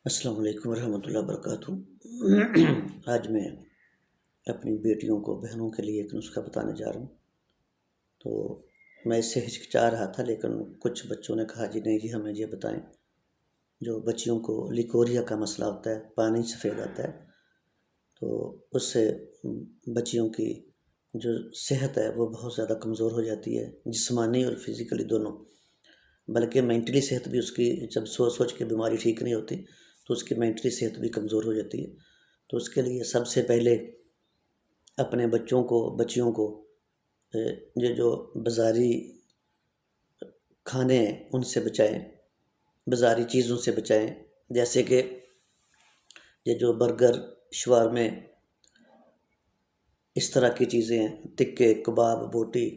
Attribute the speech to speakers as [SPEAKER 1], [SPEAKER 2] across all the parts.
[SPEAKER 1] السلام علیکم ورحمۃ اللہ وبرکاتہ۔ آج میں اپنی بیٹیوں کو بہنوں کے لیے ایک نسخہ بتانے جا رہا ہوں۔ تو میں اس سے ہچکچا رہا تھا، لیکن کچھ بچوں نے کہا جی نہیں جی ہمیں یہ بتائیں۔ جو بچیوں کو لیکوریا کا مسئلہ ہوتا ہے، پانی سفید آتا ہے، تو اس سے بچیوں کی جو صحت ہے وہ بہت زیادہ کمزور ہو جاتی ہے، جسمانی اور فزیکلی دونوں، بلکہ مینٹلی صحت بھی اس کی جب سوچ سوچ کے بیماری ٹھیک نہیں ہوتی تو اس کی مینٹلی صحت بھی کمزور ہو جاتی ہے۔ تو اس کے لیے سب سے پہلے اپنے بچیوں کو یہ جو بازاری کھانے ہیں ان سے بچائیں، بازاری چیزوں سے بچائیں، جیسے کہ یہ جو برگر، شوارمے، اس طرح کی چیزیں ہیں، ٹکے، کباب، بوٹی،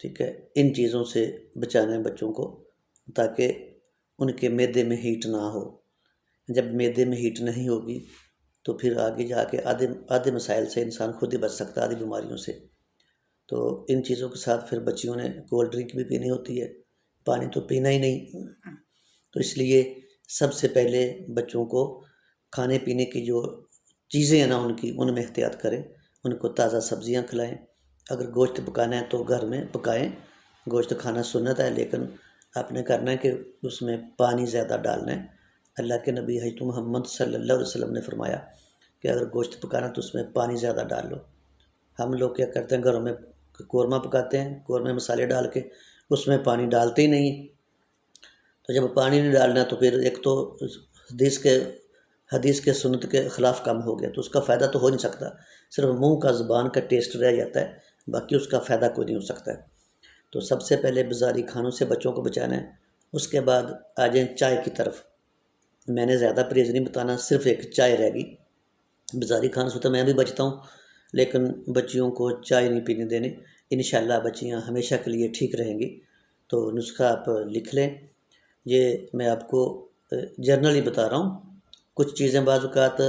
[SPEAKER 1] ٹھیک ہے، ان چیزوں سے بچانا ہے بچوں کو، تاکہ ان کے معدے میں ہیٹ نہ ہو۔ جب معدے میں ہیٹ نہیں ہوگی تو پھر آگے جا کے آدھے مسائل سے انسان خود ہی بچ سکتا ہے، آدھی بیماریوں سے۔ تو ان چیزوں کے ساتھ پھر بچیوں نے کولڈ ڈرنک بھی پینی ہوتی ہے، پانی تو پینا ہی نہیں۔ تو اس لیے سب سے پہلے بچوں کو کھانے پینے کی جو چیزیں ہیں نا ان میں احتیاط کریں، ان کو تازہ سبزیاں کھلائیں۔ اگر گوشت پکانا ہے تو گھر میں پکائیں، گوشت کھانا سنت ہے، لیکن آپ نے کرنا ہے کہ اس میں پانی زیادہ ڈالنا ہے۔ اللہ کے نبی حضرت محمد صلی اللہ علیہ وسلم نے فرمایا کہ اگر گوشت پکانا تو اس میں پانی زیادہ ڈال لو۔ ہم لوگ کیا کرتے ہیں، گھروں میں قورمہ پکاتے ہیں، قورمے مسالے ڈال کے اس میں پانی ڈالتے ہی نہیں۔ تو جب پانی نہیں ڈالنا تو پھر ایک تو حدیث کے سنت کے خلاف کام ہو گیا، تو اس کا فائدہ تو ہو نہیں سکتا، صرف منہ کا زبان کا ٹیسٹ رہ جاتا ہے، باقی اس کا فائدہ کوئی نہیں ہو سکتا ہے۔ تو سب سے پہلے بازاری کھانوں سے بچوں کو بچانا ہے۔ اس کے بعد آ جائیں چائے کی طرف۔ میں نے زیادہ پرہیز نہیں بتانا، صرف ایک چائے رہ گئی۔ بازاری کھانے سے تو میں بھی بچتا ہوں، لیکن بچیوں کو چائے نہیں پینے دینے، انشاءاللہ بچیاں ہمیشہ کے لیے ٹھیک رہیں گی۔ تو نسخہ آپ لکھ لیں، یہ میں آپ کو جرنلی بتا رہا ہوں۔ کچھ چیزیں بعض اوقات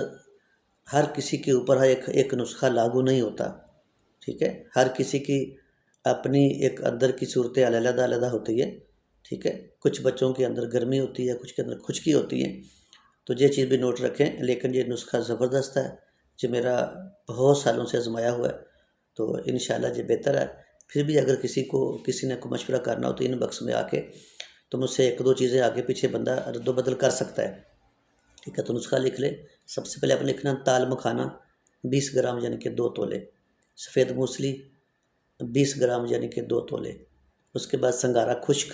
[SPEAKER 1] ہر کسی کے اوپر ایک نسخہ لاگو نہیں ہوتا، ٹھیک ہے، ہر کسی کی اپنی ایک اندر کی صورتحال علیحدہ علیحدہ ہوتی ہے، ٹھیک ہے۔ کچھ بچوں کے اندر گرمی ہوتی ہے، کچھ کے اندر خشکی ہوتی ہے، تو یہ چیز بھی نوٹ رکھیں۔ لیکن یہ نسخہ زبردست ہے، جو میرا بہت سالوں سے آزمایا ہوا ہے، تو انشاءاللہ یہ بہتر ہے۔ پھر بھی اگر کسی نے کوئی مشورہ کرنا ہو تو ان باکس میں آ کے تو مجھ سے ایک دو چیزیں آگے پیچھے بندہ رد و بدل کر سکتا ہے، ٹھیک ہے۔ تو نسخہ لکھ لے۔ سب سے پہلے آپ نے لکھنا تال مکھانا 20 گرام یعنی کہ 2 تولے، سفید موسلی 20 گرام یعنی کہ 2 تولے۔ اس کے بعد سنگارا خشک،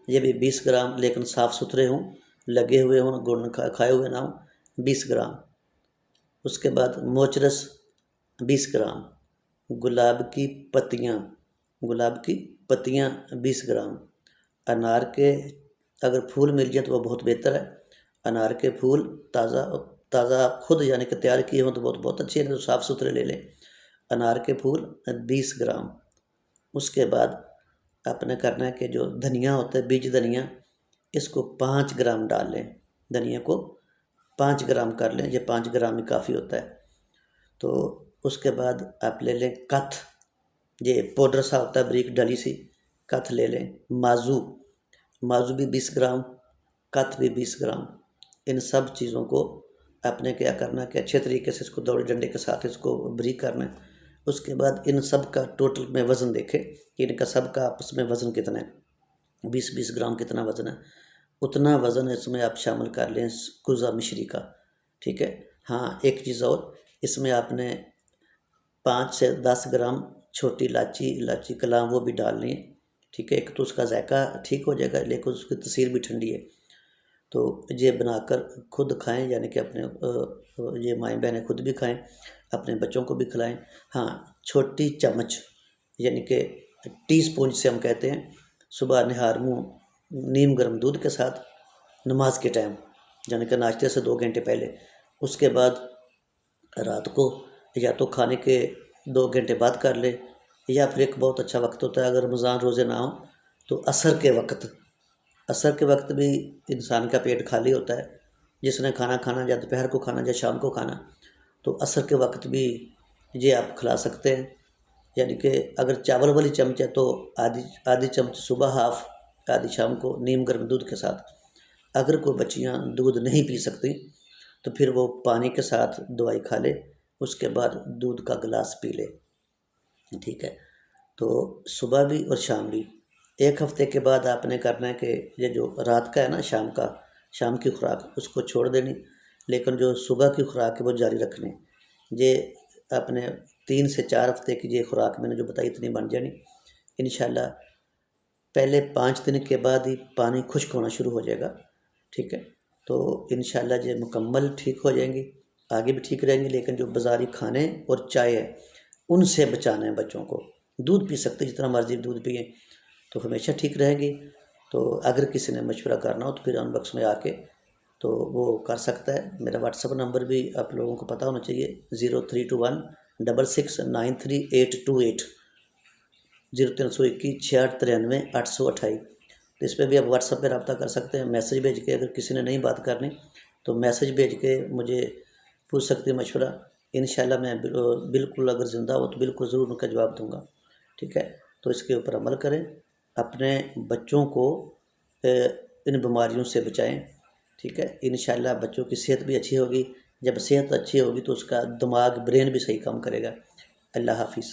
[SPEAKER 1] یہ بھی 20 گرام لیکن صاف ستھرے ہوں، لگے ہوئے ہوں، گڑ کھائے ہوئے نہ ہوں، 20 گرام۔ اس کے بعد موچرس 20 گرام، گلاب کی پتیاں 20 گرام، انار کے اگر پھول مل جائے تو وہ بہت بہتر ہے۔ انار کے پھول تازہ خود یعنی کہ تیار کیے ہوں تو بہت اچھے ہیں، تو صاف ستھرے لے لیں۔ انار کے پھول 20 گرام۔ اس کے بعد آپ نے کرنا ہے کہ جو دھنیا ہوتا ہے، بیج دھنیا، اس کو 5 گرام ڈال لیں، دھنیا کو 5 گرام کر لیں، یہ 5 گرام ہی کافی ہوتا ہے۔ تو اس کے بعد آپ لے لیں کتھ، یہ پاؤڈر سا ہوتا ہے، بریک ڈلی سی، کتھ لے لیں۔ مازو بھی 20 گرام، کتھ بھی 20 گرام۔ ان سب چیزوں کو آپ نے کیا کرنا ہے کہ اچھے طریقے سے اس کو دوڑے ڈنڈے کے ساتھ اس کو بریک کرنا ہے۔ اس کے بعد ان سب کا ٹوٹل میں وزن دیکھیں کہ ان کا سب کا آپس میں وزن کتنا ہے، 20 گرام کتنا وزن ہے، اتنا وزن اس میں آپ شامل کر لیں کوزہ مشری کا، ٹھیک ہے۔ ہاں ایک چیز اور، اس میں آپ نے 5 سے 10 گرام چھوٹی الائچی کلام وہ بھی ڈالنی ہے، ٹھیک ہے۔ ایک تو اس کا ذائقہ ٹھیک ہو جائے گا، لیکن اس کی تاثیر بھی ٹھنڈی ہے۔ تو یہ بنا کر خود کھائیں، یعنی کہ اپنے یہ مائیں بہنیں خود بھی کھائیں، اپنے بچوں کو بھی کھلائیں۔ ہاں چھوٹی چمچ یعنی کہ ٹی اسپون سے ہم کہتے ہیں، صبح نہار منہ نیم گرم دودھ کے ساتھ نماز کے ٹائم، یعنی کہ ناشتے سے 2 گھنٹے پہلے۔ اس کے بعد رات کو یا تو کھانے کے 2 گھنٹے بعد کر لے، یا پھر ایک بہت اچھا وقت ہوتا ہے اگر رمضان روزے نہ ہوں تو عصر کے وقت بھی انسان کا پیٹ خالی ہوتا ہے، جس نے کھانا کھانا یا دوپہر کو کھانا یا شام کو کھانا، تو عصر کے وقت بھی یہ آپ کھلا سکتے ہیں۔ یعنی کہ اگر چاول والی چمچ ہے تو آدھی چمچ صبح، ہاف، آدھی شام کو، نیم گرم دودھ کے ساتھ۔ اگر کوئی بچیاں دودھ نہیں پی سکتی تو پھر وہ پانی کے ساتھ دوائی کھا لے، اس کے بعد دودھ کا گلاس پی لے، ٹھیک ہے؟ تو صبح بھی اور شام بھی 1 ہفتے کے بعد آپ نے کرنا ہے کہ یہ جو رات کا ہے نا، شام کی خوراک اس کو چھوڑ دینی، لیکن جو صبح کی خوراک ہے وہ جاری رکھنی۔ یہ آپ نے 3 سے 4 ہفتے کی یہ خوراک میں نے جو بتائی اتنی بن جانی، انشاءاللہ پہلے 5 دن کے بعد ہی پانی خشک ہونا شروع ہو جائے گا، ٹھیک ہے؟ تو انشاءاللہ یہ مکمل ٹھیک ہو جائیں گی، آگے بھی ٹھیک رہیں گی، لیکن جو بازاری کھانے اور چائے ہے ان سے بچانا ہے بچوں کو۔ دودھ پی سکتے جتنا مرضی دودھ پئیں تو ہمیشہ ٹھیک رہیں گی۔ تو اگر کسی نے مشورہ کرنا ہو تو پھر ان باکس میں آ کے تو وہ کر سکتا ہے۔ میرا واٹس اپ نمبر بھی آپ لوگوں کو پتہ ہونا چاہیے، 0321669328، 032166932828۔ تو اس پہ بھی آپ واٹس اپ پہ رابطہ کر سکتے ہیں، میسج بھیج کے۔ اگر کسی نے نہیں بات کرنی تو میسج بھیج کے مجھے پوچھ سکتے ہیں مشورہ، انشاءاللہ میں بالکل اگر زندہ ہو تو بالکل ضرور ان کا جواب دوں گا، ٹھیک ہے؟ تو اس کے اوپر عمل کریں، اپنے بچوں کو ان بیماریوں سے بچائیں، ٹھیک ہے؟ انشاءاللہ بچوں کی صحت بھی اچھی ہوگی، جب صحت اچھی ہوگی تو اس کا دماغ برین بھی صحیح کام کرے گا۔ اللہ حافظ۔